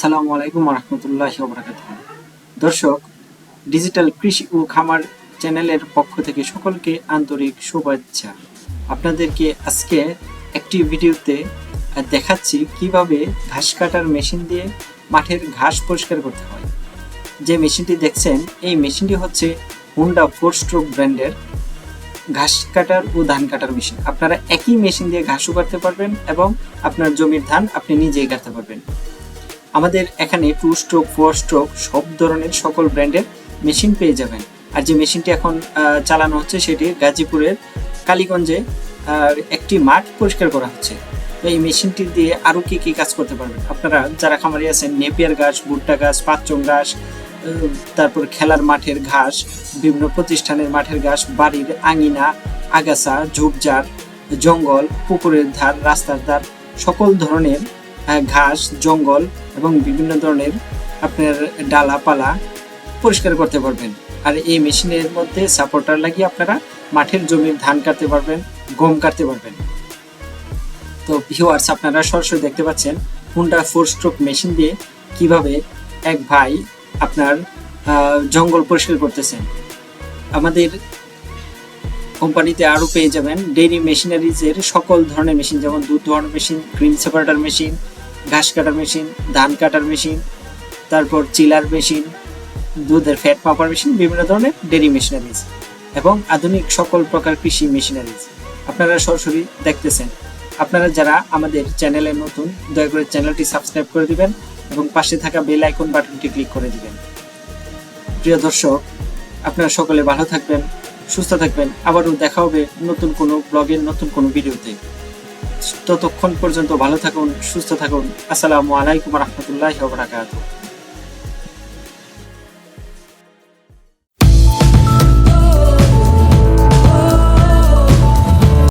আসসালামু আলাইকুম রহমতুল্লাহি ওয়া বারাকাতুহু। দর্শক, ডিজিটাল কৃষি ও খামার চ্যানেলের পক্ষ থেকে সকলকে আন্তরিক শুভেচ্ছা। আপনাদেরকে আজকে একটি ভিডিওতে দেখাচ্ছি কিভাবে ঘাস কাটার মেশিন দিয়ে মাঠের ঘাস পরিষ্কার করতে হয়। যে মেশিনটি দেখছেন, এই মেশিনটি হচ্ছে হুন্ডা 4 স্ট্রোক ব্র্যান্ডের ঘাস কাটার ও ধান কাটার মেশিন। আপনারা একই মেশিন দিয়ে ঘাসও কাটতে পারবেন এবং আপনার জমির ধান আপনি নিজেই কাটতে পারবেন। আমাদের এখানে 2 স্ট্রোক 4 স্ট্রোক সব ধরনের সকল ব্র্যান্ডের মেশিন পেয়ে যাবেন। আর যে মেশিনটি এখন চালানো হচ্ছে সেটি গাজীপুরের কালীগঞ্জে একটি মাঠ পরিষ্কার করা হচ্ছে। তো এই মেশিনটি দিয়ে আরও কি কি কাজ করতে পারবেন আপনারা যারা খামারি আছেন, নেপিয়ার ঘাস, ভুট্টা ঘাস, পাঁচচং ঘাস, তারপর খেলার মাঠের ঘাস, বিভিন্ন প্রতিষ্ঠানের মাঠের ঘাস, বাড়ির আঙিনা, আগাছা, ঝোপঝাড়, জঙ্গল, পুকুরের ধার, রাস্তার ধার, সকল ধরনের ঘাস, জঙ্গল এবং বিভিন্ন ধরনের আপনার ডালাপালা পরিষ্কার করতে পারবেন। আর এই মেশিনের মধ্যে সাপোর্টার লাগিয়ে আপনারা মাঠের জমির ধান কাটতে পারবেন, গম কাটতে পারবেন। তো ভিউয়ার্স, আপনারা সরাসরি দেখতে পাচ্ছেন হুন্ডা 4 স্ট্রোক মেশিন দিয়ে কিভাবে এক ভাই আপনার জঙ্গল পরিষ্কার করতেছেন। আমাদের কোম্পানিতে আরও পেয়ে যাবেন ডেইরি মেশিনারিজের সকল ধরনের মেশিন, যেমন দুধ দোয়ানোর মেশিন, ক্রিম সেপারেটার মেশিন, ঘাস কাটার মেশিন, ধান কাটার মেশিন, তারপর চিলার মেশিন, দুধের ফ্যাট মাপার মেশিন, বিভিন্ন ধরনের ডেইরি মেশিনারিজ এবং আধুনিক সকল প্রকার কৃষি মেশিনারিজ আপনারা সরাসরি দেখতেছেন। আপনারা যারা আমাদের চ্যানেলে নতুন, দয়া করে চ্যানেলটি সাবস্ক্রাইব করে দিবেন এবং পাশে থাকা বেল আইকন বাটনটি ক্লিক করে দিবেন। প্রিয় দর্শক, আপনারা সকলে ভালো থাকবেন, সুস্থ থাকবেন। আবারও দেখা হবে নতুন কোনো ব্লগের নতুন কোনো ভিডিওতে। ততক্ষণ পর্যন্ত ভালো থাকুন, সুস্থ থাকুন। আসসালামু আলাইকুম রহমতুল্লাহি ওয়া বারাকাতুহু।